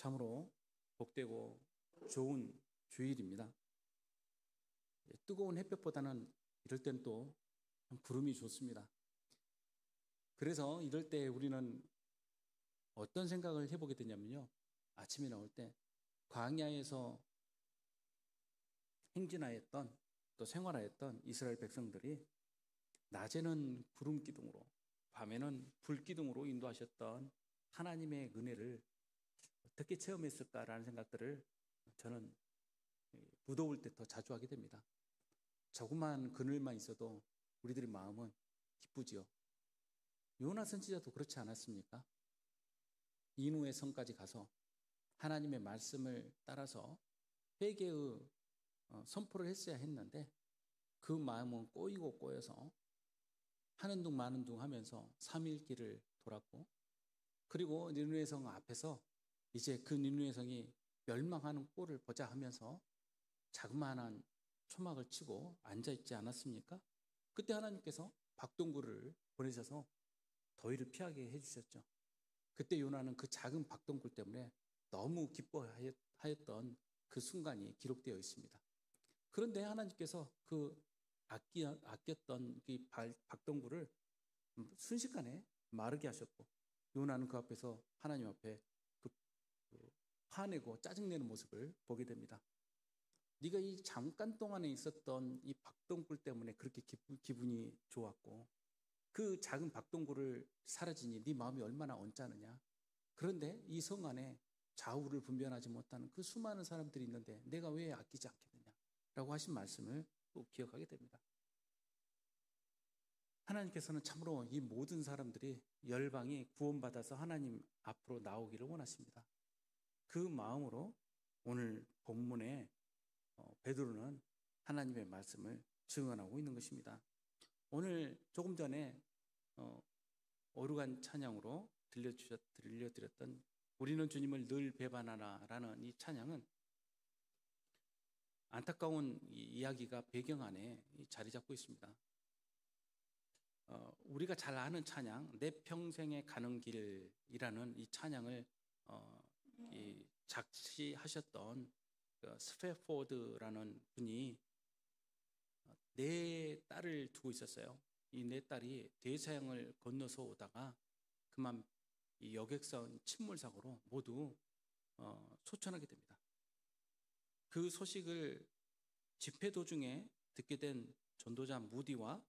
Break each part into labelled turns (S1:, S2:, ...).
S1: 참으로 복되고 좋은 주일입니다. 뜨거운 햇볕보다는 이럴 땐 또 구름이 좋습니다. 그래서 이럴 때 우리는 어떤 생각을 해보게 되냐면요. 아침에 나올 때 광야에서 행진하였던 또 생활하였던 이스라엘 백성들이 낮에는 구름 기둥으로 밤에는 불 기둥으로 인도하셨던 하나님의 은혜를 어떻게 체험했을까라는 생각들을 저는 무더울 때 더 자주 하게 됩니다. 조그만 그늘만 있어도 우리들의 마음은 기쁘지요. 요나 선지자도 그렇지 않았습니까? 니느웨 성까지 가서 하나님의 말씀을 따라서 회개의 선포를 했어야 했는데 그 마음은 꼬이고 꼬여서 하는 둥 마는 둥 하면서 3일 길을 돌았고, 그리고 니느웨 성 앞에서 이제 그 니느웨 성이 멸망하는 꼴을 보자 하면서 자그마한 초막을 치고 앉아있지 않았습니까? 그때 하나님께서 박동굴을 보내셔서 더위를 피하게 해주셨죠. 그때 요나는 그 작은 박동굴 때문에 너무 기뻐하였던 그 순간이 기록되어 있습니다. 그런데 하나님께서 그 아꼈던 그 박동굴을 순식간에 마르게 하셨고, 요나는 그 앞에서 하나님 앞에 화내고 짜증내는 모습을 보게 됩니다. 네가 이 잠깐 동안에 있었던 이 박동굴 때문에 그렇게 기분이 좋았고, 그 작은 박동굴을 사라지니 네 마음이 얼마나 언짢으냐. 그런데 이 성 안에 좌우를 분별하지 못하는 그 수많은 사람들이 있는데 내가 왜 아끼지 않겠느냐 라고 하신 말씀을 또 기억하게 됩니다. 하나님께서는 참으로 이 모든 사람들이 열방이 구원받아서 하나님 앞으로 나오기를 원하십니다. 그 마음으로 오늘 본문에 베드로는 하나님의 말씀을 증언하고 있는 것입니다. 오늘 조금 전에 오르간 찬양으로 들려드렸던 우리는 주님을 늘 배반하나라는 이 찬양은 안타까운 이야기가 배경 안에 자리 잡고 있습니다. 우리가 잘 아는 찬양, 내 평생에 가는 길이라는 이 찬양을 작시하셨던 스페포드라는 분이 네 딸을 두고 있었어요. 이 네 딸이 대서양을 건너서 오다가 그만 이 여객선 침몰 사고로 모두 소천하게 됩니다. 그 소식을 집회 도중에 듣게 된 전도자 무디와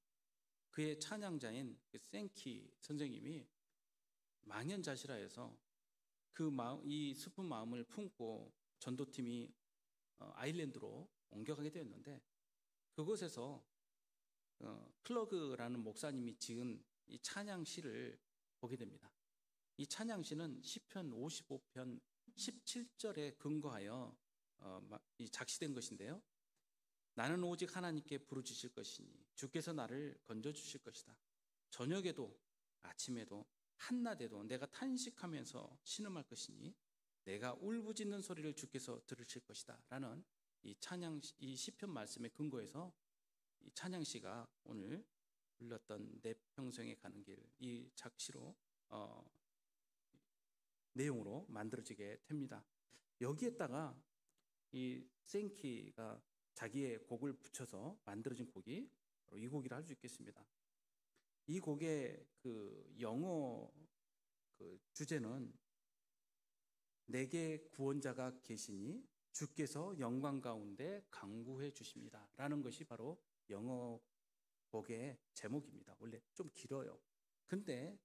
S1: 그의 찬양자인 생키 선생님이 망연자실하여서 이 슬픈 마음을 품고 전도팀이 아일랜드로 옮겨가게 되었는데, 그곳에서 플러그라는 목사님이 지은 이 찬양시를 보게 됩니다. 이 찬양시는 시편 55편 17절에 근거하여 작시된 것인데요. 나는 오직 하나님께 부르짖을 것이니 주께서 나를 건져주실 것이다. 저녁에도 아침에도 한낮에도 내가 탄식하면서 신음할 것이니 내가 울부짖는 소리를 주께서 들으실 것이다 라는 이 시편 말씀에 근거해서 이 찬양시가 오늘 불렀던 내 평생에 가는 길, 이 작시로 내용으로 만들어지게 됩니다. 여기에다가 이 생키가 자기의 곡을 붙여서 만들어진 곡이 바로 이 곡이라 할 수 있겠습니다. 이 곡의 그 영어 주제는 내게 구원자가 계시니 주께서 영광 가운데 강구해 주십니다 라는 것이 바로 영어 곡의 제목입니다. 원래 좀 길어요. 근데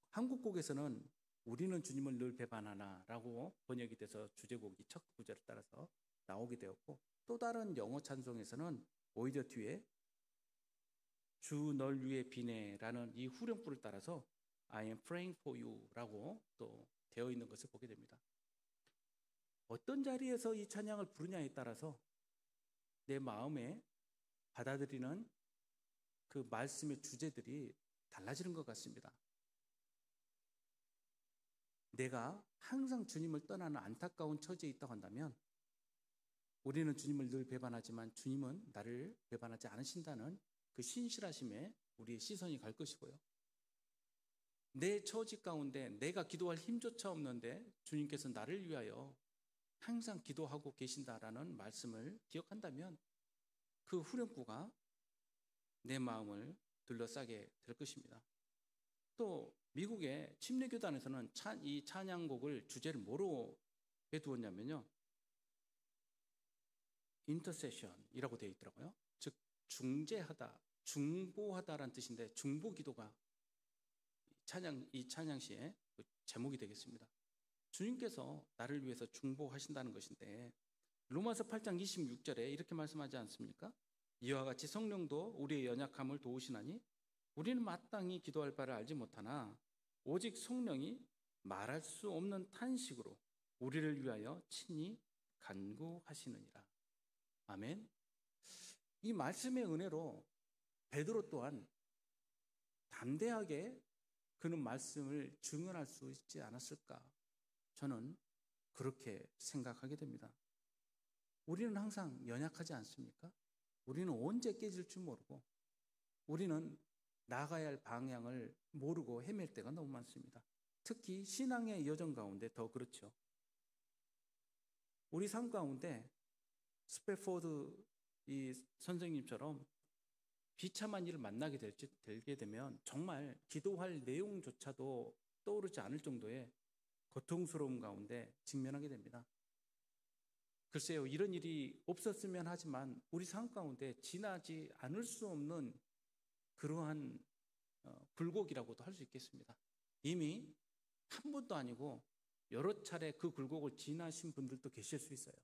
S1: 한국 곡에서는 우리는 주님을 늘 배반하나 라고 번역이 돼서 주제곡이 첫 구절을 따라서 나오게 되었고, 또 다른 영어 찬송에서는 오히려 뒤에 주 널 위해 비네 라는 이 후렴구를 따라서 I am praying for you 라고 또 되어 있는 것을 보게 됩니다. 어떤 자리에서 이 찬양을 부르냐에 따라서 내 마음에 받아들이는 그 말씀의 주제들이 달라지는 것 같습니다. 내가 항상 주님을 떠나는 안타까운 처지에 있다고 한다면 우리는 주님을 늘 배반하지만 주님은 나를 배반하지 않으신다는 그 신실하심에 우리의 시선이 갈 것이고요. 내 처지 가운데 내가 기도할 힘조차 없는데 주님께서 나를 위하여 항상 기도하고 계신다라는 말씀을 기억한다면 그 후렴구가 내 마음을 둘러싸게 될 것입니다. 또 미국의 침례교단에서는 이 찬양곡을 주제를 뭐로 해두었냐면요, 인터세션이라고 되어 있더라고요. 즉 중재하다, 중보하다라는 뜻인데 중보기도가 이 찬양시의 제목이 되겠습니다. 주님께서 나를 위해서 중보하신다는 것인데 로마서 8장 26절에 이렇게 말씀하지 않습니까? 이와 같이 성령도 우리의 연약함을 도우시나니 우리는 마땅히 기도할 바를 알지 못하나 오직 성령이 말할 수 없는 탄식으로 우리를 위하여 친히 간구하시느니라. 아멘. 이 말씀의 은혜로 베드로 또한 담대하게 그는 말씀을 증언할 수 있지 않았을까? 저는 그렇게 생각하게 됩니다. 우리는 항상 연약하지 않습니까? 우리는 언제 깨질 줄 모르고 우리는 나가야 할 방향을 모르고 헤맬 때가 너무 많습니다. 특히 신앙의 여정 가운데 더 그렇죠. 우리 삶 가운데 스페포드 이 선생님처럼 비참한 일을 만나게 되게 되면 정말 기도할 내용조차도 떠오르지 않을 정도의 고통스러움 가운데 직면하게 됩니다. 글쎄요, 이런 일이 없었으면 하지만 우리 삶 가운데 지나지 않을 수 없는 그러한 굴곡이라고도 할 수 있겠습니다. 이미 한 번도 아니고 여러 차례 그 굴곡을 지나신 분들도 계실 수 있어요.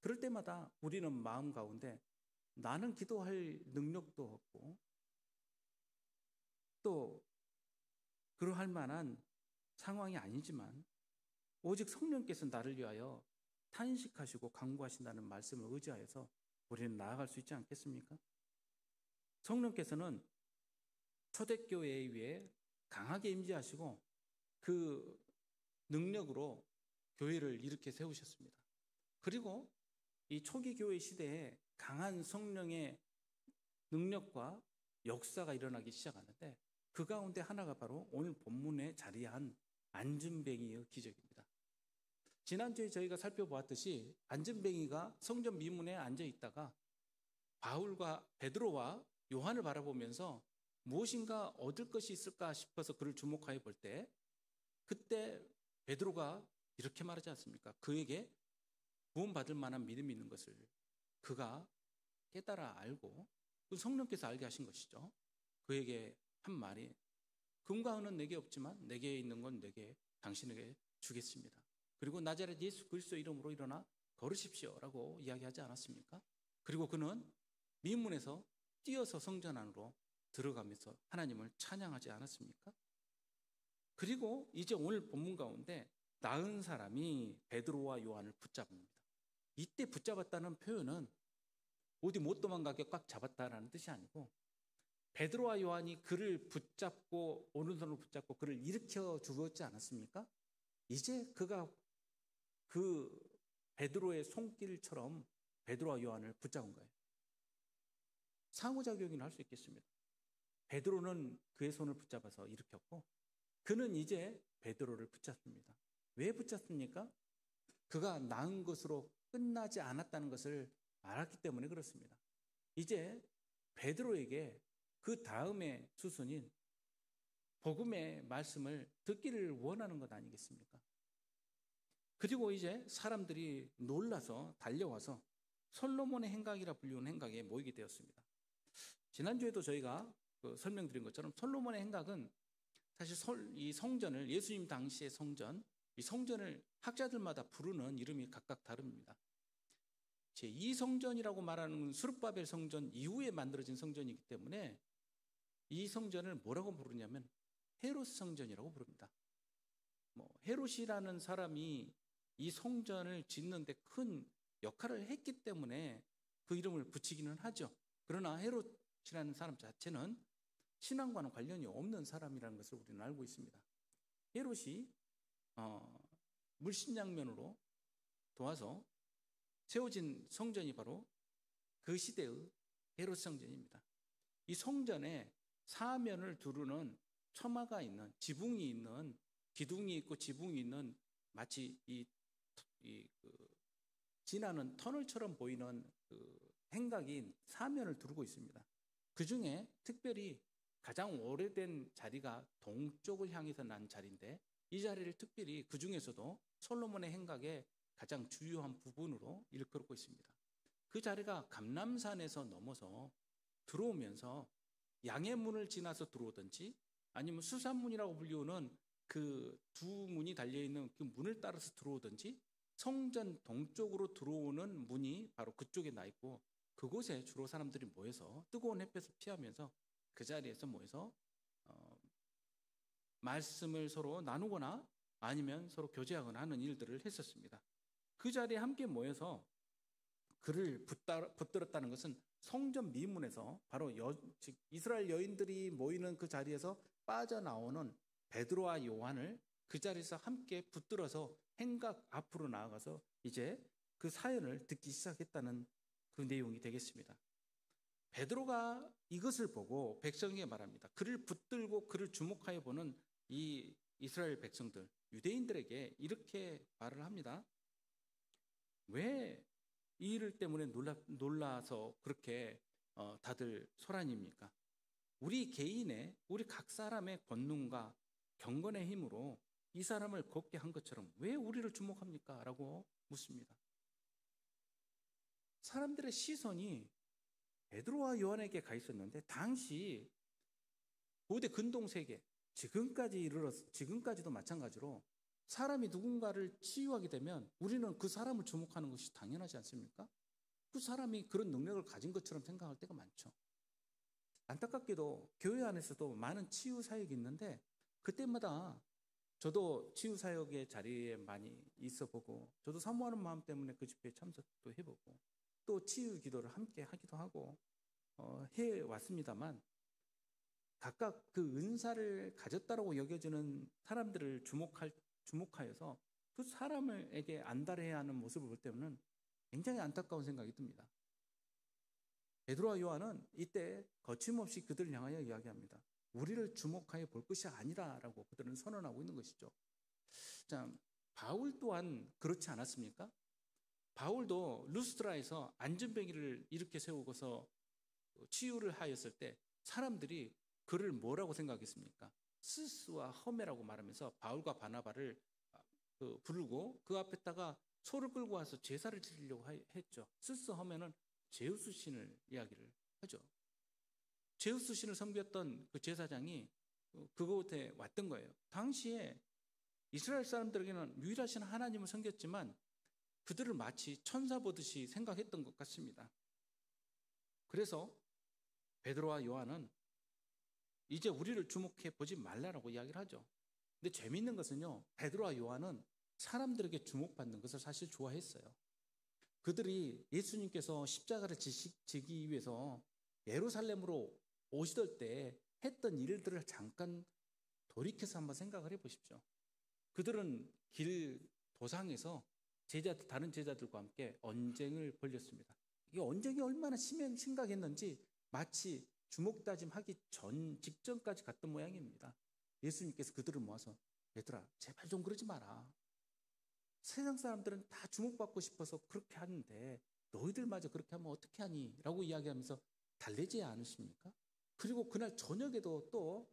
S1: 그럴 때마다 우리는 마음 가운데 나는 기도할 능력도 없고 또 그러할 만한 상황이 아니지만 오직 성령께서 나를 위하여 탄식하시고 간구하신다는 말씀을 의지하여서 우리는 나아갈 수 있지 않겠습니까? 성령께서는 초대교회에 위해 강하게 임재하시고 그 능력으로 교회를 이렇게 세우셨습니다. 그리고 이 초기 교회 시대에 강한 성령의 능력과 역사가 일어나기 시작하는데 그 가운데 하나가 바로 오늘 본문에 자리한 안진뱅이의 기적입니다. 지난주에 저희가 살펴보았듯이 안진뱅이가 성전 미문에 앉아 있다가 바울과 베드로와 요한을 바라보면서 무엇인가 얻을 것이 있을까 싶어서 그를 주목하여 볼 때 그때 베드로가 이렇게 말하지 않습니까? 그에게 구원받을 만한 믿음이 있는 것을 그가 깨달아 알고 성령께서 알게 하신 것이죠. 그에게 한 말이 금과 은은 내게 없지만 내게 있는 건 내게 당신에게 주겠습니다. 그리고 나자렛 예수 그리스도 이름으로 일어나 걸으십시오라고 이야기하지 않았습니까? 그리고 그는 미문에서 뛰어서 성전 안으로 들어가면서 하나님을 찬양하지 않았습니까? 그리고 이제 오늘 본문 가운데 나은 사람이 베드로와 요한을 붙잡습니다. 이때 붙잡았다는 표현은 어디 못 도망가게 꽉 잡았다라는 뜻이 아니고 베드로와 요한이 그를 붙잡고 오른손으로 붙잡고 그를 일으켜 주었지 않았습니까? 이제 그가 그 베드로의 손길처럼 베드로와 요한을 붙잡은 거예요. 상호작용을 할 수 있겠습니다. 베드로는 그의 손을 붙잡아서 일으켰고 그는 이제 베드로를 붙잡습니다. 왜 붙잡습니까? 그가 나은 것으로 끝나지 않았다는 것을 알았기 때문에 그렇습니다. 이제 베드로에게 그 다음의 수순인 복음의 말씀을 듣기를 원하는 것 아니겠습니까? 그리고 이제 사람들이 놀라서 달려와서 솔로몬의 행각이라 불리는 행각에 모이게 되었습니다. 지난주에도 저희가 설명드린 것처럼 솔로몬의 행각은 사실 이 성전을 예수님 당시의 성전, 이 성전을 학자들마다 부르는 이름이 각각 다릅니다. 제2성전이라고 말하는 수룹바벨 성전 이후에 만들어진 성전이기 때문에 이 성전을 뭐라고 부르냐면 헤롯 성전이라고 부릅니다. 헤롯이라는 사람이 이 성전을 짓는데 큰 역할을 했기 때문에 그 이름을 붙이기는 하죠. 그러나 헤롯이라는 사람 자체는 신앙과는 관련이 없는 사람이라는 것을 우리는 알고 있습니다. 헤롯이 물신양면으로 도와서 세워진 성전이 바로 그 시대의 헤롯 성전입니다. 이 성전에 사면을 두르는 처마가 있는, 지붕이 있는, 기둥이 있고 지붕이 있는 마치 지나는 터널처럼 보이는 행각인 사면을 두르고 있습니다. 그 중에 특별히 가장 오래된 자리가 동쪽을 향해서 난 자리인데, 이 자리를 특별히 그 중에서도 솔로몬의 행각의 가장 주요한 부분으로 일컬고 있습니다. 그 자리가 감람산에서 넘어서 들어오면서 양의 문을 지나서 들어오든지, 아니면 수산문이라고 불리우는 그 두 문이 달려있는 그 문을 따라서 들어오든지, 성전 동쪽으로 들어오는 문이 바로 그쪽에 나 있고, 그곳에 주로 사람들이 모여서 뜨거운 햇볕을 피하면서 그 자리에서 모여서 말씀을 서로 나누거나 아니면 서로 교제하거나 하는 일들을 했었습니다. 그 자리에 함께 모여서 그를 붙들었다는 것은 성전 미문에서 바로 즉 이스라엘 여인들이 모이는 그 자리에서 빠져나오는 베드로와 요한을 그 자리에서 함께 붙들어서 행각 앞으로 나아가서 이제 그 사연을 듣기 시작했다는 그 내용이 되겠습니다. 베드로가 이것을 보고 백성에게 말합니다. 그를 붙들고 그를 주목하여 보는 이 이스라엘 백성들, 유대인들에게 이렇게 말을 합니다. 왜 이 일 때문에 놀라서 그렇게 다들 소란입니까? 우리 개인의, 우리 각 사람의 권능과 경건의 힘으로 이 사람을 걷게 한 것처럼 왜 우리를 주목합니까? 라고 묻습니다. 사람들의 시선이 베드로와 요한에게 가 있었는데, 당시 고대 근동세계, 지금까지도 마찬가지로 사람이 누군가를 치유하게 되면 우리는 그 사람을 주목하는 것이 당연하지 않습니까? 그 사람이 그런 능력을 가진 것처럼 생각할 때가 많죠. 안타깝게도 교회 안에서도 많은 치유 사역이 있는데, 그때마다 저도 치유 사역의 자리에 많이 있어 보고, 저도 사모하는 마음 때문에 그 집회에 참석도 해보고, 또 치유 기도를 함께 하기도 하고 해왔습니다만, 각각 그 은사를 가졌다라고 여겨지는 사람들을 주목하여서 그 사람에게 안달해야 하는 모습을 볼 때는 굉장히 안타까운 생각이 듭니다. 베드로와 요한은 이때 거침없이 그들을 향하여 이야기합니다. 우리를 주목하여 볼 것이 아니라라고 그들은 선언하고 있는 것이죠. 자, 바울 또한 그렇지 않았습니까? 바울도 루스드라에서 안전뱅이를 이렇게 세우고서 치유를 하였을 때 사람들이 그를 뭐라고 생각했습니까? 스스와 허메라고 말하면서 바울과 바나바를 부르고 그 앞에다가 소를 끌고 와서 제사를 드리려고 했죠. 스스 허메는 제우스 신을 이야기를 하죠. 제우스 신을 섬겼던 그 제사장이 그곳에 왔던 거예요. 당시에 이스라엘 사람들에게는 유일하신 하나님을 섬겼지만 그들을 마치 천사 보듯이 생각했던 것 같습니다. 그래서 베드로와 요한은 이제 우리를 주목해 보지 말라라고 이야기를 하죠. 근데 재미있는 것은요, 베드로와 요한은 사람들에게 주목받는 것을 사실 좋아했어요. 그들이 예수님께서 십자가를 지기 위해서 예루살렘으로 오시던 때 했던 일들을 잠깐 돌이켜서 한번 생각을 해보십시오. 그들은 길 도상에서 다른 제자들과 함께 언쟁을 벌였습니다. 이게 언쟁이 얼마나 심각했는지 마치 주목다짐하기 직전까지 갔던 모양입니다. 예수님께서 그들을 모아서 얘들아, 제발 좀 그러지 마라. 세상 사람들은 다 주목받고 싶어서 그렇게 하는데 너희들마저 그렇게 하면 어떻게 하니? 라고 이야기하면서 달래지 않으십니까? 그리고 그날 저녁에도 또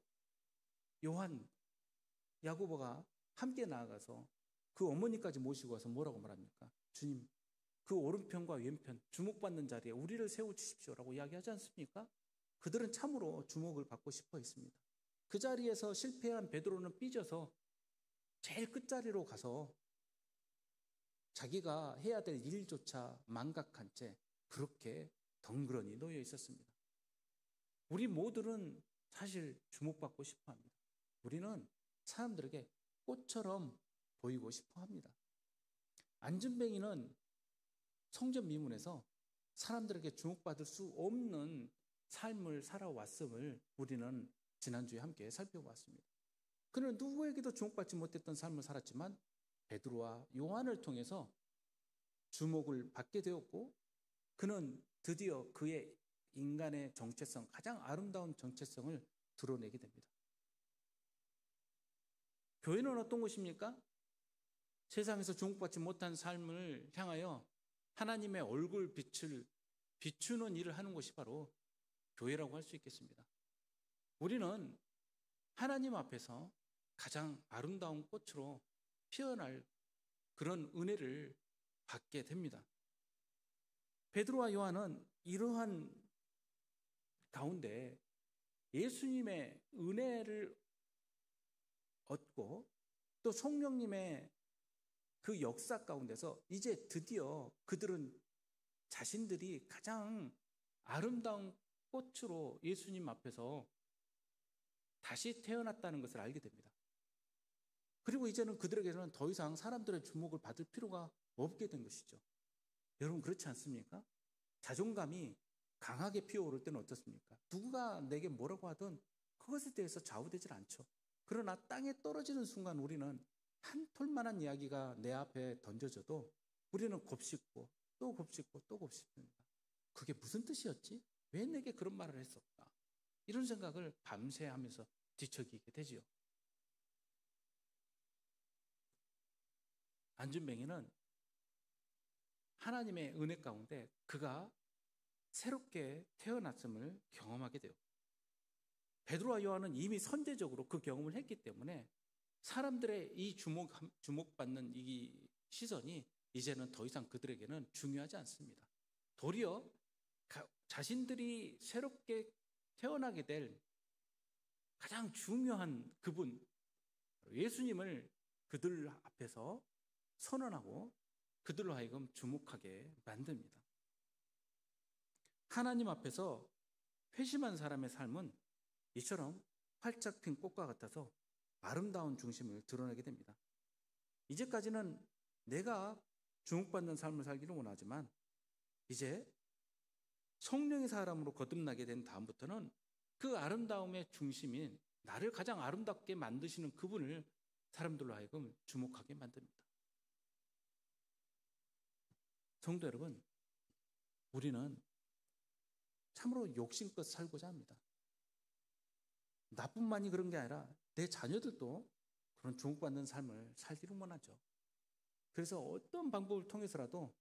S1: 요한, 야고보가 함께 나아가서 그 어머니까지 모시고 와서 뭐라고 말합니까? 주님, 그 오른편과 왼편 주목받는 자리에 우리를 세워주십시오라고 이야기하지 않습니까? 그들은 참으로 주목을 받고 싶어 했습니다. 그 자리에서 실패한 베드로는 삐져서 제일 끝자리로 가서 자기가 해야 될 일조차 망각한 채 그렇게 덩그러니 놓여 있었습니다. 우리 모두는 사실 주목받고 싶어 합니다. 우리는 사람들에게 꽃처럼 보이고 싶어 합니다. 안전뱅이는 성전 미문에서 사람들에게 주목받을 수 없는 삶을 살아왔음을 우리는 지난주에 함께 살펴보았습니다. 그는 누구에게도 주목받지 못했던 삶을 살았지만 베드로와 요한을 통해서 주목을 받게 되었고, 그는 드디어 그의 인간의 정체성, 가장 아름다운 정체성을 드러내게 됩니다. 교회는 어떤 곳입니까? 세상에서 주목받지 못한 삶을 향하여 하나님의 얼굴 빛을 비추는 일을 하는 곳이 바로 교회라고 할 수 있겠습니다. 우리는 하나님 앞에서 가장 아름다운 꽃으로 피어날 그런 은혜를 받게 됩니다. 베드로와 요한은 이러한 가운데 예수님의 은혜를 얻고 또 성령님의 그 역사 가운데서 이제 드디어 그들은 자신들이 가장 아름다운 꽃으로 예수님 앞에서 다시 태어났다는 것을 알게 됩니다. 그리고 이제는 그들에게는 더 이상 사람들의 주목을 받을 필요가 없게 된 것이죠. 여러분 그렇지 않습니까? 자존감이 강하게 피어오를 때는 어떻습니까? 누가 내게 뭐라고 하든 그것에 대해서 좌우되질 않죠. 그러나 땅에 떨어지는 순간 우리는 한 톨만한 이야기가 내 앞에 던져져도 우리는 곱씹고 또 곱씹고 또 곱씹습니다. 그게 무슨 뜻이었지? 왜 내게 그런 말을 했을까? 이런 생각을 밤새 하면서 뒤척이게 되지요. 안준뱅이는 하나님의 은혜 가운데 그가 새롭게 태어났음을 경험하게 돼요. 베드로와 요한은 이미 선제적으로 그 경험을 했기 때문에 사람들의 이 주목받는 이 시선이 이제는 더 이상 그들에게는 중요하지 않습니다. 도리어 자신들이 새롭게 태어나게 될 가장 중요한 그분 예수님을 그들 앞에서 선언하고 그들로 하여금 주목하게 만듭니다. 하나님 앞에서 회심한 사람의 삶은 이처럼 활짝 핀 꽃과 같아서 아름다운 중심을 드러내게 됩니다. 이제까지는 내가 주목받는 삶을 살기를 원하지만 이제 성령의 사람으로 거듭나게 된 다음부터는 그 아름다움의 중심인 나를 가장 아름답게 만드시는 그분을 사람들로 하여금 주목하게 만듭니다. 성도 여러분, 우리는 참으로 욕심껏 살고자 합니다. 나뿐만이 그런 게 아니라 내 자녀들도 그런 주목받는 삶을 살기를 원하죠. 그래서 어떤 방법을 통해서라도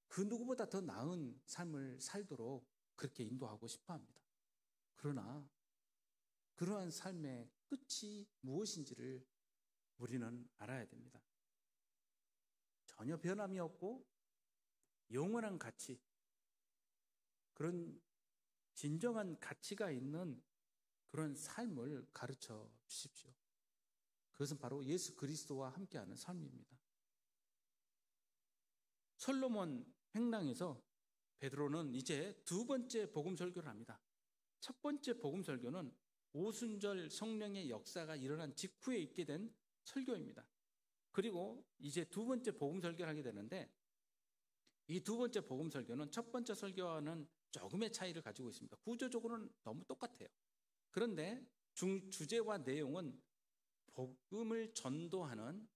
S1: 그 누구보다 더 나은 삶을 살도록 그렇게 인도하고 싶어 합니다. 그러나 그러한 삶의 끝이 무엇인지를 우리는 알아야 됩니다. 전혀 변함이 없고 영원한 가치, 그런 진정한 가치가 있는 그런 삶을 가르쳐 주십시오. 그것은 바로 예수 그리스도와 함께하는 삶입니다. 솔로몬 횡랑에서 베드로는 이제 두 번째 복음 설교를 합니다. 첫 번째 복음 설교는 오순절 성령의 역사가 일어난 직후에 있게 된 설교입니다. 그리고 이제 두 번째 복음 설교를 하게 되는데 이 두 번째 복음 설교는 첫 번째 설교와는 조금의 차이를 가지고 있습니다. 구조적으로는 너무 똑같아요. 그런데 주제와 내용은 복음을 전도하는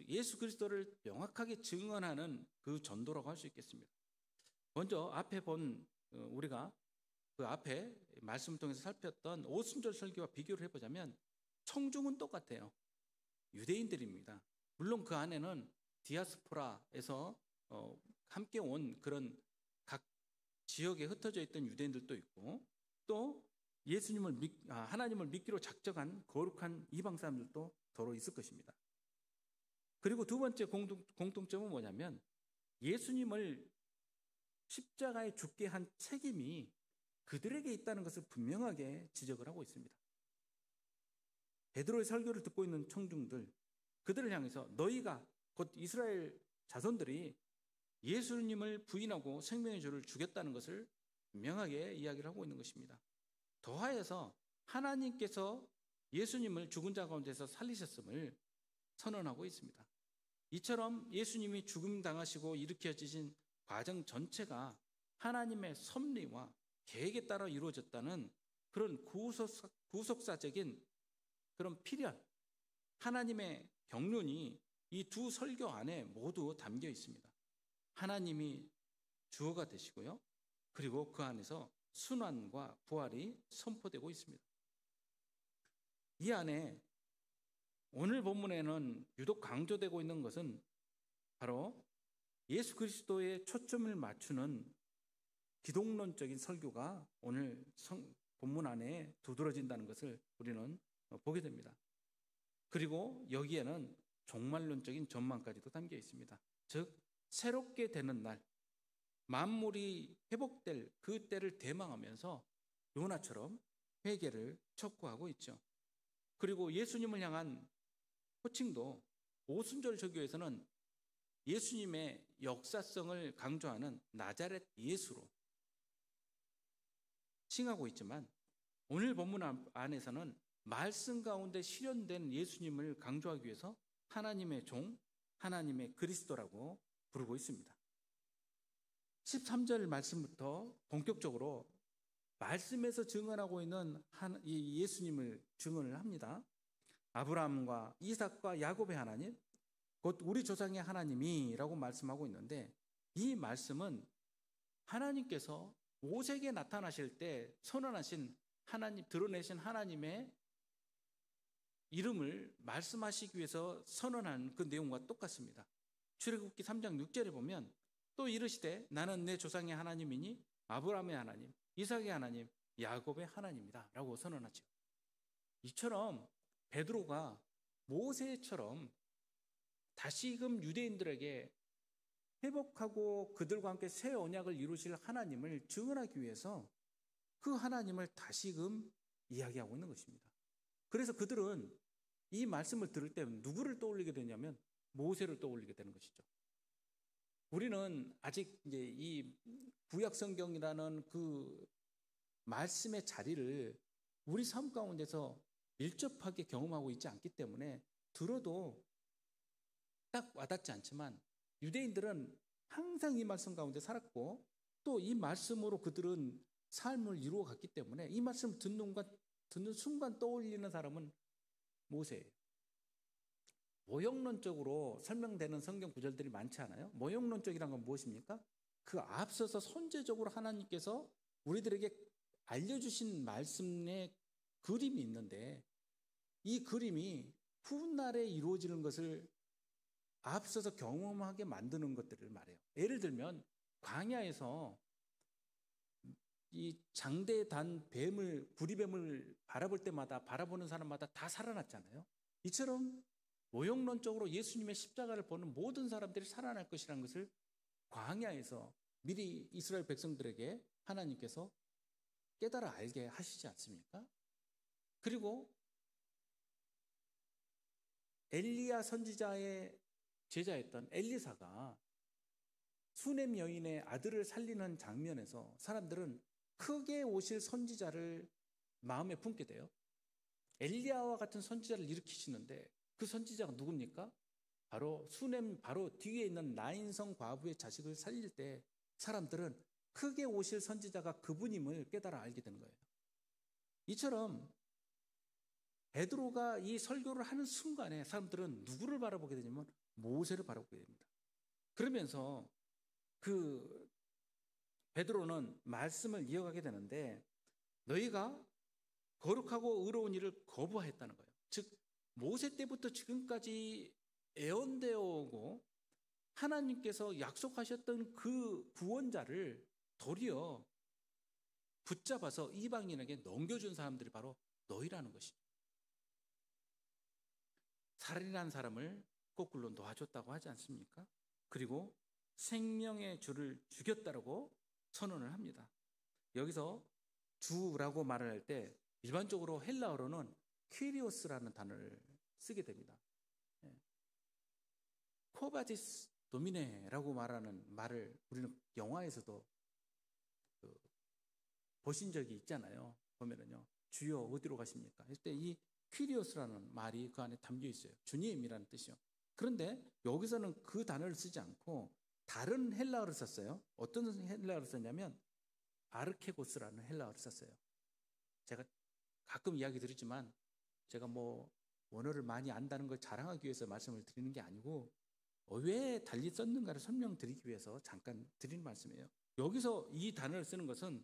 S1: 예수 그리스도를 명확하게 증언하는 그 전도라고 할 수 있겠습니다. 먼저 앞에 우리가 그 앞에 말씀을 통해서 살폈던 오순절 설교와 비교를 해보자면 청중은 똑같아요. 유대인들입니다. 물론 그 안에는 디아스포라에서 함께 온 그런 각 지역에 흩어져 있던 유대인들도 있고 또 하나님을 믿기로 작정한 거룩한 이방 사람들도 더러 있을 것입니다. 그리고 두 번째 공통점은 뭐냐면 예수님을 십자가에 죽게 한 책임이 그들에게 있다는 것을 분명하게 지적을 하고 있습니다. 베드로의 설교를 듣고 있는 청중들, 그들을 향해서 너희가 곧 이스라엘 자손들이 예수님을 부인하고 생명의 주를 죽였다는 것을 분명하게 이야기를 하고 있는 것입니다. 더하여서 하나님께서 예수님을 죽은 자 가운데서 살리셨음을 선언하고 있습니다. 이처럼 예수님이 죽음 당하시고 일으켜지신 과정 전체가 하나님의 섭리와 계획에 따라 이루어졌다는 그런 구속사적인 그런 필연, 하나님의 경륜이 이 두 설교 안에 모두 담겨 있습니다. 하나님이 주어가 되시고요. 그리고 그 안에서 순환과 부활이 선포되고 있습니다. 이 안에 오늘 본문에는 유독 강조되고 있는 것은 바로 예수 그리스도의 초점을 맞추는 기독론적인 설교가 오늘 본문 안에 두드러진다는 것을 우리는 보게 됩니다. 그리고 여기에는 종말론적인 전망까지도 담겨 있습니다. 즉 새롭게 되는 날, 만물이 회복될 그 때를 대망하면서 요나처럼 회개를 촉구하고 있죠. 그리고 예수님을 향한 호칭도 오순절 설교에서는 예수님의 역사성을 강조하는 나자렛 예수로 칭하고 있지만, 오늘 본문 안에서는 말씀 가운데 실현된 예수님을 강조하기 위해서 하나님의 종, 하나님의 그리스도라고 부르고 있습니다. 13절 말씀부터 본격적으로 말씀에서 증언하고 있는 이 예수님을 증언을 합니다. 아브라함과 이삭과 야곱의 하나님, 곧 우리 조상의 하나님이라고 말씀하고 있는데, 이 말씀은 하나님께서 모세에게 나타나실 때 선언하신 하나님, 드러내신 하나님의 이름을 말씀하시기 위해서 선언한 그 내용과 똑같습니다. 출애굽기 3장 6절에 보면 또 이르시되 나는 내 조상의 하나님이니 아브라함의 하나님, 이삭의 하나님, 야곱의 하나님이다 라고 선언하죠. 이처럼 베드로가 모세처럼 다시금 유대인들에게 회복하고 그들과 함께 새 언약을 이루실 하나님을 증언하기 위해서 그 하나님을 다시금 이야기하고 있는 것입니다. 그래서 그들은 이 말씀을 들을 때 누구를 떠올리게 되냐면 모세를 떠올리게 되는 것이죠. 우리는 아직 이제 이 구약 성경이라는 그 말씀의 자리를 우리 삶 가운데서 밀접하게 경험하고 있지 않기 때문에 들어도 딱 와닿지 않지만, 유대인들은 항상 이 말씀 가운데 살았고 또 이 말씀으로 그들은 삶을 이루어 갔기 때문에 이 말씀을 듣는 순간 떠올리는 사람은 모세예요. 모형론적으로 설명되는 성경 구절들이 많지 않아요? 모형론적이란 건 무엇입니까? 그 앞서서 선제적으로 하나님께서 우리들에게 알려주신 말씀의 그림이 있는데, 이 그림이 훗날에 이루어지는 것을 앞서서 경험하게 만드는 것들을 말해요. 예를 들면 광야에서 이 장대에 단 뱀을, 구리뱀을 바라볼 때마다 바라보는 사람마다 다 살아났잖아요. 이처럼 모형론적으로 예수님의 십자가를 보는 모든 사람들이 살아날 것이라는 것을 광야에서 미리 이스라엘 백성들에게 하나님께서 깨달아 알게 하시지 않습니까? 그리고 엘리야 선지자의 제자였던 엘리사가 수넴 여인의 아들을 살리는 장면에서 사람들은 크게 오실 선지자를 마음에 품게 돼요. 엘리야와 같은 선지자를 일으키시는데 그 선지자가 누굽니까? 바로 수넴 바로 뒤에 있는 나인성 과부의 자식을 살릴 때 사람들은 크게 오실 선지자가 그분임을 깨달아 알게 되는 거예요. 이처럼 베드로가 이 설교를 하는 순간에 사람들은 누구를 바라보게 되냐면 모세를 바라보게 됩니다. 그러면서 그 베드로는 말씀을 이어가게 되는데, 너희가 거룩하고 의로운 일을 거부하였다는 거예요. 즉 모세 때부터 지금까지 애언되어 오고 하나님께서 약속하셨던 그 구원자를 도리어 붙잡아서 이방인에게 넘겨준 사람들이 바로 너희라는 것이죠. 살인한 사람을 거꾸로 놓아줬다고 하지 않습니까? 그리고 생명의 주를 죽였다라고 선언을 합니다. 여기서 주라고 말을 할 때 일반적으로 헬라어로는 퀴리오스라는 단어를 쓰게 됩니다. 코바디스 도미네라고 말하는 말을 우리는 영화에서도 보신 적이 있잖아요. 보면은요, 주여 어디로 가십니까? 그때 이 퀴리오스라는 말이 그 안에 담겨 있어요. 주님이라는 뜻이요. 그런데 여기서는 그 단어를 쓰지 않고 다른 헬라어를 썼어요. 어떤 헬라어를 썼냐면 아르케고스라는 헬라어를 썼어요. 제가 가끔 이야기 드리지만 제가 뭐 원어를 많이 안다는 걸 자랑하기 위해서 말씀을 드리는 게 아니고 왜 달리 썼는가를 설명드리기 위해서 잠깐 드리는 말씀이에요. 여기서 이 단어를 쓰는 것은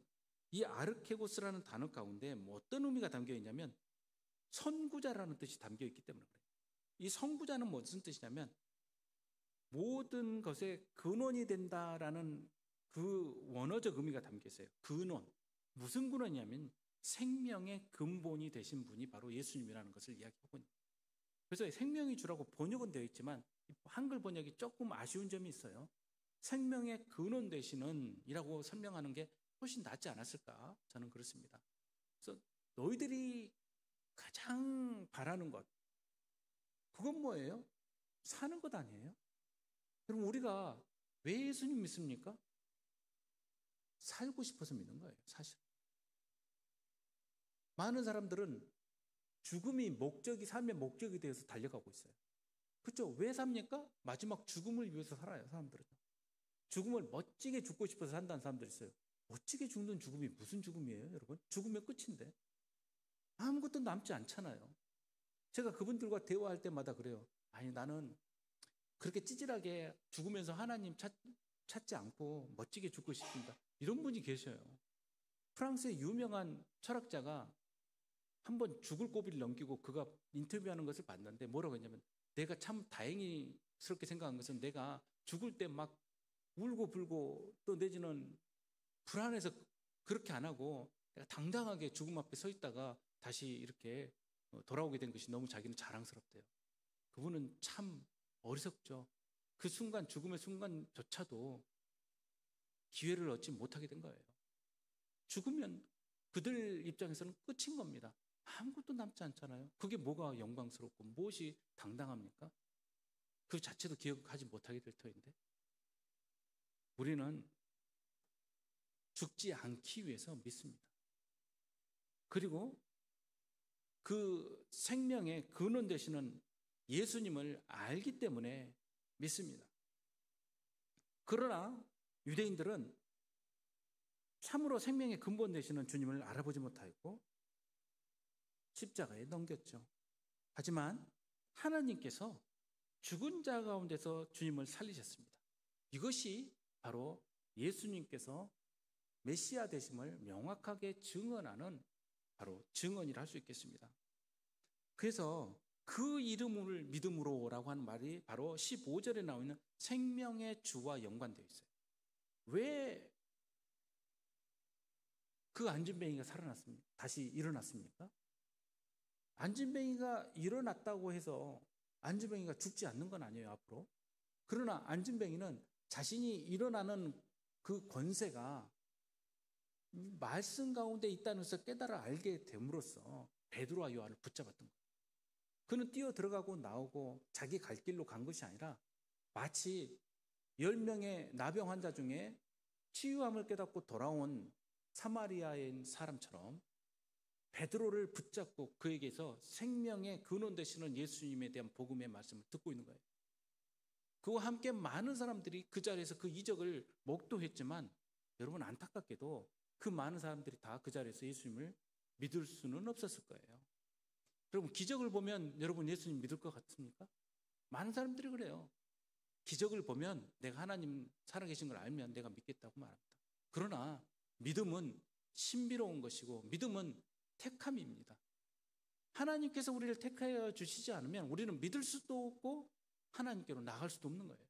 S1: 이 아르케고스라는 단어 가운데 뭐 어떤 의미가 담겨 있냐면 선구자라는 뜻이 담겨 있기 때문에 그래요. 이 성부자는 무슨 뜻이냐면 모든 것의 근원이 된다라는 그 원어적 의미가 담겨 있어요. 근원. 무슨 근원이냐면 생명의 근본이 되신 분이 바로 예수님이라는 것을 이야기하고 있는 거예요. 그래서 생명의 주라고 번역은 되어 있지만 한글 번역이 조금 아쉬운 점이 있어요. 생명의 근원 되시는 이라고 설명하는 게 훨씬 낫지 않았을까? 저는 그렇습니다. 그래서 너희들이 가장 바라는 것, 그건 뭐예요? 사는 것 아니에요? 그럼 우리가 왜 예수님 믿습니까? 살고 싶어서 믿는 거예요, 사실. 많은 사람들은 죽음이 목적이, 삶의 목적이 되어서 달려가고 있어요. 그렇죠? 왜 삽니까? 마지막 죽음을 위해서 살아요, 사람들은. 죽음을 멋지게 죽고 싶어서 산다는 사람들이 있어요. 멋지게 죽는 죽음이 무슨 죽음이에요, 여러분? 죽으면 끝인데. 아무것도 남지 않잖아요. 제가 그분들과 대화할 때마다 그래요. 아니, 나는 그렇게 찌질하게 죽으면서 하나님 찾지 않고 멋지게 죽고 싶습니다. 이런 분이 계셔요. 프랑스의 유명한 철학자가 한번 죽을 고비를 넘기고 그가 인터뷰하는 것을 봤는데 뭐라고 했냐면, 내가 참 다행스럽게 생각한 것은 내가 죽을 때 막 울고 불고 또 내지는 불안해서 그렇게 안 하고 내가 당당하게 죽음 앞에 서 있다가 다시 이렇게 돌아오게 된 것이 너무 자기는 자랑스럽대요. 그분은 참 어리석죠. 그 순간, 죽음의 순간조차도 기회를 얻지 못하게 된 거예요. 죽으면 그들 입장에서는 끝인 겁니다. 아무것도 남지 않잖아요. 그게 뭐가 영광스럽고 무엇이 당당합니까? 그 자체도 기억하지 못하게 될 터인데, 우리는 죽지 않기 위해서 믿습니다. 그리고 그 생명의 근원 되시는 예수님을 알기 때문에 믿습니다. 그러나 유대인들은 참으로 생명의 근본 되시는 주님을 알아보지 못하였고 십자가에 넘겼죠. 하지만 하나님께서 죽은 자 가운데서 주님을 살리셨습니다. 이것이 바로 예수님께서 메시아 되심을 명확하게 증언하는 바로 증언이라 할 수 있겠습니다. 그래서 그 이름을 믿음으로라고 하는 말이 바로 15절에 나와 있는 생명의 주와 연관되어 있어요. 왜 그 안진뱅이가 살아났습니까? 다시 일어났습니까? 안진뱅이가 일어났다고 해서 안진뱅이가 죽지 않는 건 아니에요, 앞으로. 그러나 안진뱅이는 자신이 일어나는 그 권세가 말씀 가운데 있다는 것을 깨달아 알게 됨으로써 베드로와 요한을 붙잡았던 거예요. 그는 뛰어 들어가고 나오고 자기 갈 길로 간 것이 아니라 마치 10명의 나병 환자 중에 치유함을 깨닫고 돌아온 사마리아인 사람처럼 베드로를 붙잡고 그에게서 생명의 근원 되시는 예수님에 대한 복음의 말씀을 듣고 있는 거예요. 그와 함께 많은 사람들이 그 자리에서 그 이적을 목도했지만 여러분, 안타깝게도 그 많은 사람들이 다 그 자리에서 예수님을 믿을 수는 없었을 거예요. 여러분, 기적을 보면 여러분 예수님 믿을 것 같습니까? 많은 사람들이 그래요. 기적을 보면 내가 하나님 살아계신 걸 알면 내가 믿겠다고 말합니다. 그러나 믿음은 신비로운 것이고 믿음은 택함입니다. 하나님께서 우리를 택하여 주시지 않으면 우리는 믿을 수도 없고 하나님께로 나갈 수도 없는 거예요.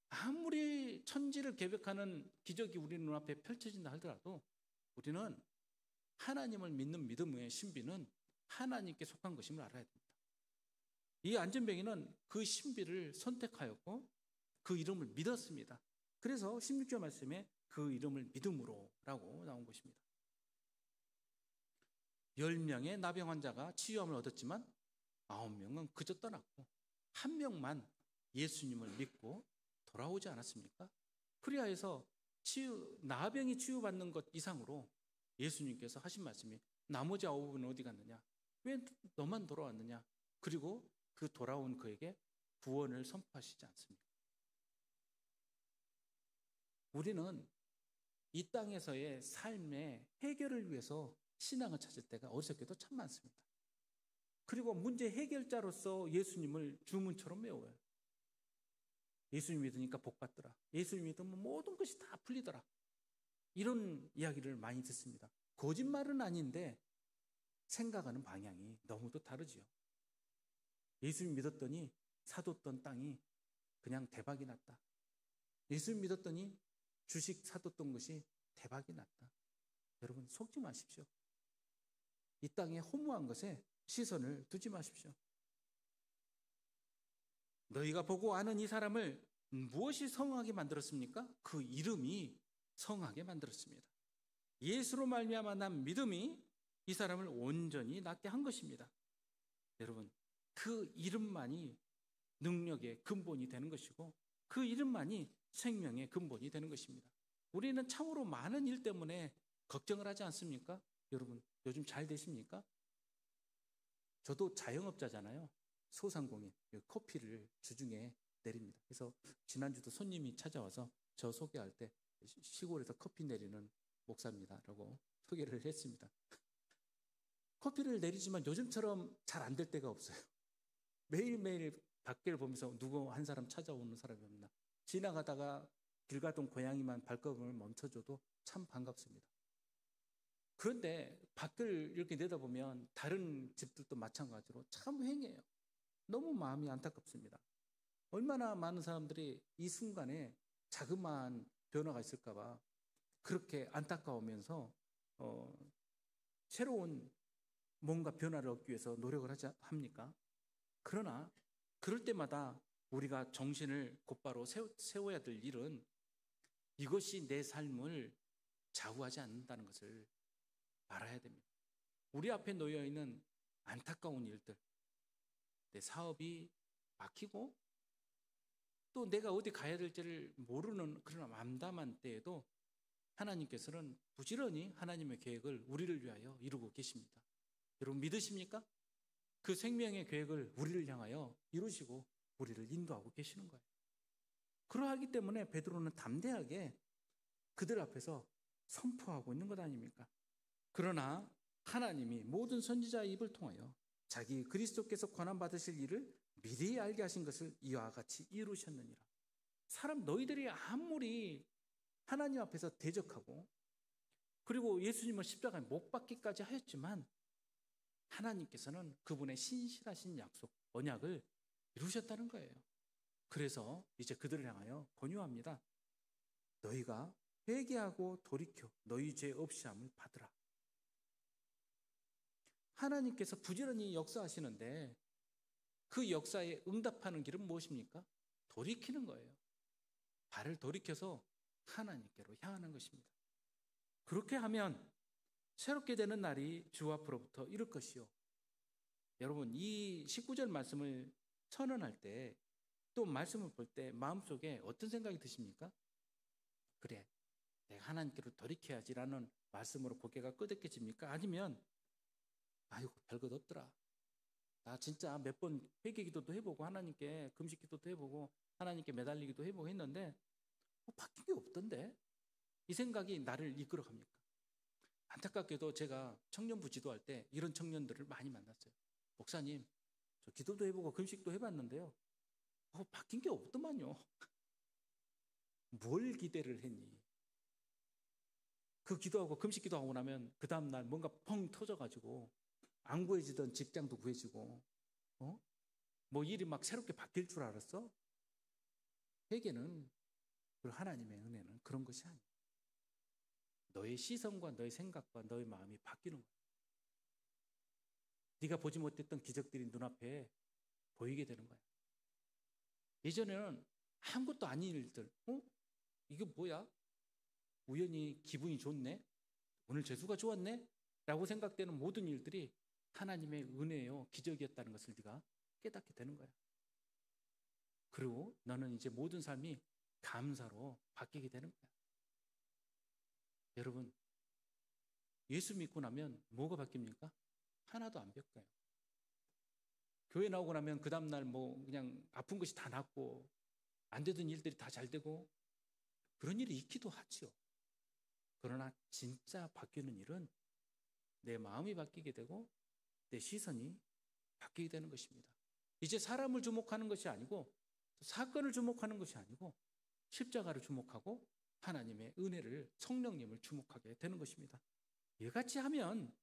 S1: 아무리 천지를 개벽하는 기적이 우리 눈앞에 펼쳐진다 하더라도 우리는 하나님을 믿는 믿음의 신비는 하나님께 속한 것임을 알아야 됩니다. 이 안전뱅이는 그 신비를 선택하였고 그 이름을 믿었습니다. 그래서 16절 말씀에 그 이름을 믿음으로라고 나온 것입니다. 10명의 나병 환자가 치유함을 얻었지만 9명은 그저 떠났고 1명만 예수님을 믿고 돌아오지 않았습니까? 그리하여서 나병이 치유받는 것 이상으로 예수님께서 하신 말씀이 나머지 9은 어디 갔느냐? 왜 너만 돌아왔느냐? 그리고 그 돌아온 그에게 구원을 선포하시지 않습니까? 우리는 이 땅에서의 삶의 해결을 위해서 신앙을 찾을 때가 어리석게도 참 많습니다. 그리고 문제 해결자로서 예수님을 주문처럼 외워요. 예수님 믿으니까 복 받더라. 예수님 믿으면 모든 것이 다 풀리더라. 이런 이야기를 많이 듣습니다. 거짓말은 아닌데 생각하는 방향이 너무도 다르지요. 예수 믿었더니 사뒀던 땅이 그냥 대박이 났다. 예수 믿었더니 주식 사뒀던 것이 대박이 났다. 여러분 속지 마십시오. 이 땅에 허무한 것에 시선을 두지 마십시오. 너희가 보고 아는 이 사람을 무엇이 성하게 만들었습니까? 그 이름이 성하게 만들었습니다. 예수로 말미암아 난 믿음이 이 사람을 온전히 낫게 한 것입니다. 여러분, 그 이름만이 능력의 근본이 되는 것이고 그 이름만이 생명의 근본이 되는 것입니다. 우리는 참으로 많은 일 때문에 걱정을 하지 않습니까? 여러분, 요즘 잘 되십니까? 저도 자영업자잖아요. 소상공인, 커피를 주중에 내립니다. 그래서 지난주도 손님이 찾아와서 저 소개할 때 시골에서 커피 내리는 목사입니다 라고 소개를 했습니다. 커피를 내리지만 요즘처럼 잘 안 될 때가 없어요. 매일매일 밖을 보면서 누구 한 사람 찾아오는 사람이 없나. 지나가다가 길 가던 고양이만 발걸음을 멈춰줘도 참 반갑습니다. 그런데 밖을 이렇게 내다보면 다른 집들도 마찬가지로 참 휑해요. 너무 마음이 안타깝습니다. 얼마나 많은 사람들이 이 순간에 자그마한 변화가 있을까봐 그렇게 안타까우면서 새로운 뭔가 변화를 얻기 위해서 노력을 하지 합니까? 그러나 그럴 때마다 우리가 정신을 곧바로 세워야 될 일은 이것이 내 삶을 좌우하지 않는다는 것을 알아야 됩니다. 우리 앞에 놓여 있는 안타까운 일들, 내 사업이 막히고 또 내가 어디 가야 될지를 모르는 그런 암담한 때에도 하나님께서는 부지런히 하나님의 계획을 우리를 위하여 이루고 계십니다. 여러분 믿으십니까? 그 생명의 계획을 우리를 향하여 이루시고 우리를 인도하고 계시는 거예요. 그러하기 때문에 베드로는 담대하게 그들 앞에서 선포하고 있는 것 아닙니까? 그러나 하나님이 모든 선지자의 입을 통하여 자기 그리스도께서 권한받으실 일을 미리 알게 하신 것을 이와 같이 이루셨느니라. 사람 너희들이 아무리 하나님 앞에서 대적하고 그리고 예수님을 십자가에 못 박기까지 하였지만 하나님께서는 그분의 신실하신 약속, 언약을 이루셨다는 거예요. 그래서 이제 그들을 향하여 권유합니다. 너희가 회개하고 돌이켜 너희 죄 없이함을 받으라. 하나님께서 부지런히 역사하시는데 그 역사에 응답하는 길은 무엇입니까? 돌이키는 거예요. 발을 돌이켜서 하나님께로 향하는 것입니다. 그렇게 하면 새롭게 되는 날이 주 앞으로부터 이룰 것이요. 여러분 이 19절 말씀을 선언할 때 또 말씀을 볼 때 마음속에 어떤 생각이 드십니까? 그래, 내가 하나님께로 돌이켜야지라는 말씀으로 고개가 끄덕해집니까? 아니면 아이고 별것 없더라. 나 진짜 몇 번 회개 기도도 해보고 하나님께 금식 기도도 해보고 하나님께 매달리기도 해보고 했는데 바뀐 게 없던데? 이 생각이 나를 이끌어갑니까? 안타깝게도 제가 청년부 지도할 때 이런 청년들을 많이 만났어요. 목사님, 저 기도도 해보고 금식도 해봤는데요. 바뀐 게 없더만요. 뭘 기대를 했니? 그 기도하고 금식 기도하고 나면 그 다음날 뭔가 펑 터져가지고 안 구해지던 직장도 구해지고 뭐 일이 막 새롭게 바뀔 줄 알았어? 회개는 그 하나님의 은혜는 그런 것이 아니에요. 너의 시선과 너의 생각과 너의 마음이 바뀌는 거야. 네가 보지 못했던 기적들이 눈앞에 보이게 되는 거야. 예전에는 아무것도 아닌 일들, 이게 뭐야? 우연히 기분이 좋네? 오늘 재수가 좋았네? 라고 생각되는 모든 일들이 하나님의 은혜요, 기적이었다는 것을 네가 깨닫게 되는 거야. 그리고 너는 이제 모든 삶이 감사로 바뀌게 되는 거야. 여러분, 예수 믿고 나면 뭐가 바뀝니까? 하나도 안 바뀌어요. 교회 나오고 나면 그 다음날 뭐 그냥 아픈 것이 다 낫고 안 되던 일들이 다 잘 되고 그런 일이 있기도 하죠. 그러나 진짜 바뀌는 일은 내 마음이 바뀌게 되고 내 시선이 바뀌게 되는 것입니다. 이제 사람을 주목하는 것이 아니고 사건을 주목하는 것이 아니고 십자가를 주목하고 하나님의 은혜를 성령님을 주목하게 되는 것입니다. 이같이 하면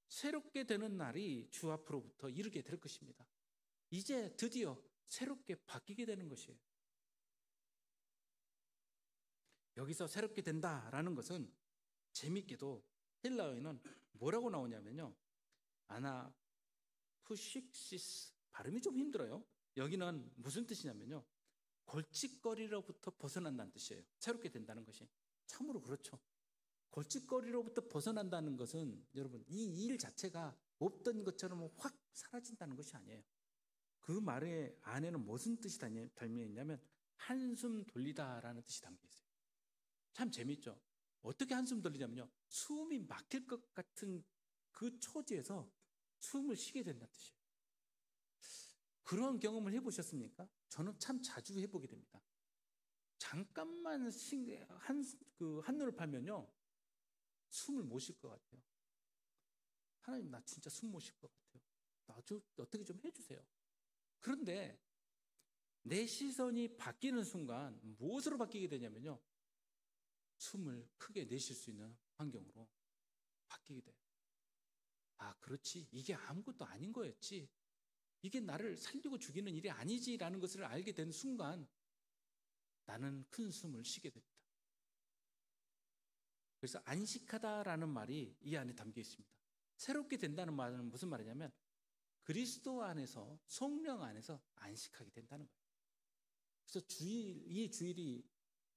S1: 새롭게 되는 날이 주 앞으로부터 이르게 될 것입니다. 이제 드디어 새롭게 바뀌게 되는 것이에요. 여기서 새롭게 된다라는 것은 재밌게도 헬라어에는 뭐라고 나오냐면요. 아나푸식시스, 발음이 좀 힘들어요. 여기는 무슨 뜻이냐면요. 골칫거리로부터 벗어난다는 뜻이에요. 새롭게 된다는 것이. 참으로 그렇죠. 골칫거리로부터 벗어난다는 것은 여러분 이 일 자체가 없던 것처럼 확 사라진다는 것이 아니에요. 그 말의 안에는 무슨 뜻이 담겨 있냐면 한숨 돌리다라는 뜻이 담겨 있어요. 참 재밌죠. 어떻게 한숨 돌리냐면요. 숨이 막힐 것 같은 그 처지에서 숨을 쉬게 된다는 뜻이에요. 그런 경험을 해보셨습니까? 저는 참 자주 해보게 됩니다. 잠깐만 한눈을 팔면요. 숨을 못 쉴 것 같아요. 하나님, 나 진짜 숨 못 쉴 것 같아요. 나 좀 어떻게 좀 해주세요. 그런데 내 시선이 바뀌는 순간 무엇으로 바뀌게 되냐면요. 숨을 크게 내쉴 수 있는 환경으로 바뀌게 돼요. 아, 그렇지. 이게 아무것도 아닌 거였지. 이게 나를 살리고 죽이는 일이 아니지라는 것을 알게 된 순간 나는 큰 숨을 쉬게 됩니다. 그래서 안식하다라는 말이 이 안에 담겨 있습니다. 새롭게 된다는 말은 무슨 말이냐면 그리스도 안에서, 성령 안에서 안식하게 된다는 거예요. 그래서 이 주일이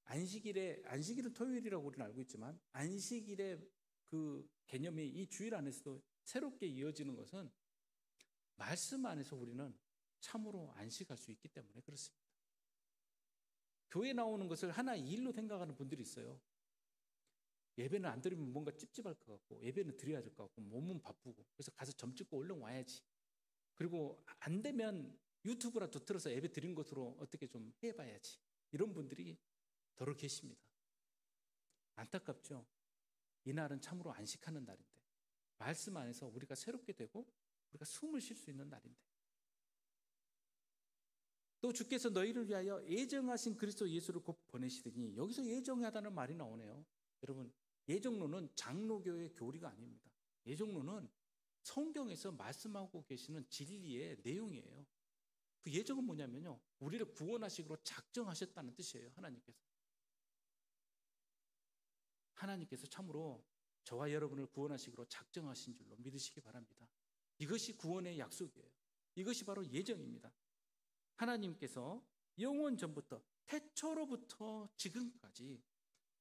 S1: 안식일은 토요일이라고 우리는 알고 있지만 안식일의 그 개념이 이 주일 안에서도 새롭게 이어지는 것은 말씀 안에서 우리는 참으로 안식할 수 있기 때문에 그렇습니다. 교회 나오는 것을 하나의 일로 생각하는 분들이 있어요. 예배는 안 드리면 뭔가 찝찝할 것 같고, 예배는 드려야 될 것 같고, 몸은 바쁘고, 그래서 가서 점 찍고 얼른 와야지. 그리고 안 되면 유튜브라도 틀어서 예배 드린 것으로 어떻게 좀 해봐야지. 이런 분들이 더러 계십니다. 안타깝죠. 이날은 참으로 안식하는 날인데, 말씀 안에서 우리가 새롭게 되고 우리가 숨을 쉴 수 있는 날인데, 또 주께서 너희를 위하여 예정하신 그리스도 예수를 곧 보내시더니, 여기서 예정하다는 말이 나오네요. 여러분, 예정론은 장로교의 교리가 아닙니다. 예정론은 성경에서 말씀하고 계시는 진리의 내용이에요. 그 예정은 뭐냐면요, 우리를 구원하시기로 작정하셨다는 뜻이에요. 하나님께서 참으로 저와 여러분을 구원하시기로 작정하신 줄로 믿으시기 바랍니다. 이것이 구원의 약속이에요. 이것이 바로 예정입니다. 하나님께서 영원 전부터, 태초로부터 지금까지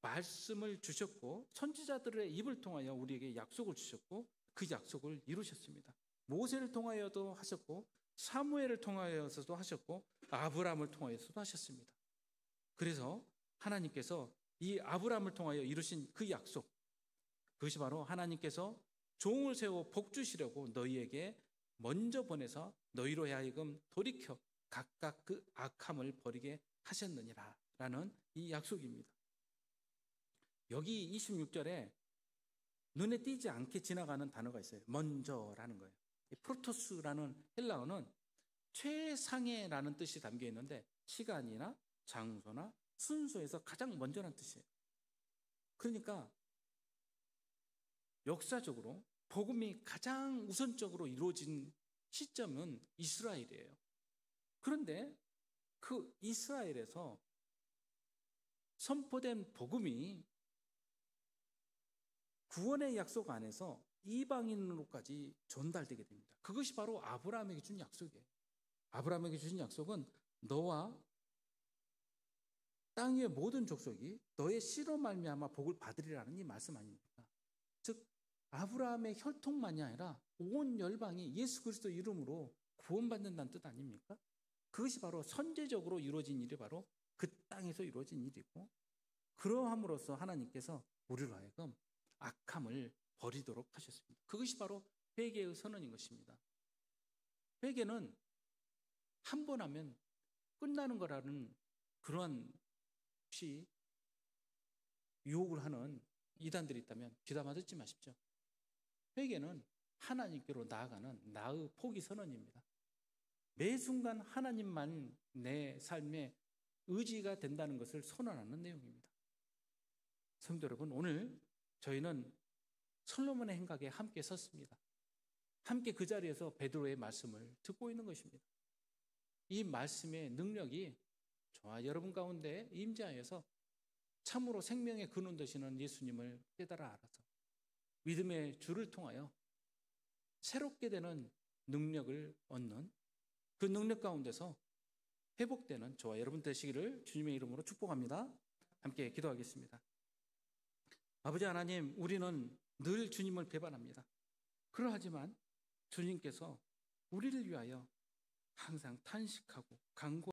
S1: 말씀을 주셨고 선지자들의 입을 통하여 우리에게 약속을 주셨고 그 약속을 이루셨습니다. 모세를 통하여도 하셨고 사무엘을 통하여서도 하셨고 아브라함을 통하여서도 하셨습니다. 그래서 하나님께서 이 아브라함을 통하여 이루신 그 약속, 그것이 바로 하나님께서 종을 세워 복 주시려고 너희에게 먼저 보내서 너희로 하여금 돌이켜 각각 그 악함을 버리게 하셨느니라 라는 이 약속입니다. 여기 26절에 눈에 띄지 않게 지나가는 단어가 있어요. 먼저라는 거예요. 프로토스라는 헬라어는 최상의라는 뜻이 담겨 있는데 시간이나 장소나 순서에서 가장 먼저라는 뜻이에요. 그러니까 역사적으로 복음이 가장 우선적으로 이루어진 시점은 이스라엘이에요. 그런데 그 이스라엘에서 선포된 복음이 구원의 약속 안에서 이방인으로까지 전달되게 됩니다. 그것이 바로 아브라함에게 준 약속이에요. 아브라함에게 주신 약속은 너와 땅 위의 모든 족속이 너의 씨로 말미암아 복을 받으리라는 이 말씀 아닙니까? 즉 아브라함의 혈통만이 아니라 온 열방이 예수 그리스도 이름으로 구원받는다는 뜻 아닙니까? 그것이 바로 선제적으로 이루어진 일이 바로 그 땅에서 이루어진 일이고, 그러함으로써 하나님께서 우리로 하여금 악함을 버리도록 하셨습니다. 그것이 바로 회개의 선언인 것입니다. 회개는 한 번 하면 끝나는 거라는 그러한 혹시 유혹을 하는 이단들이 있다면 귀담아 듣지 마십시오. 회개는 하나님께로 나아가는 나의 포기 선언입니다. 매 순간 하나님만 내 삶의 의지가 된다는 것을 선언하는 내용입니다. 성도 여러분, 오늘 저희는 솔로몬의 행각에 함께 섰습니다. 함께 그 자리에서 베드로의 말씀을 듣고 있는 것입니다. 이 말씀의 능력이 저와 여러분 가운데 임재하여서 참으로 생명의 근원 되시는 예수님을 깨달아 알아서 믿음의 주를 통하여 새롭게 되는 능력을 얻는 그 능력 가운데서 회복되는 저와 여러분 되시기를 주님의 이름으로 축복합니다. 함께 기도하겠습니다. 아버지 하나님, 우리는 늘 주님을 배반합니다. 그러하지만 주님께서 우리를 위하여 항상 탄식하고 간구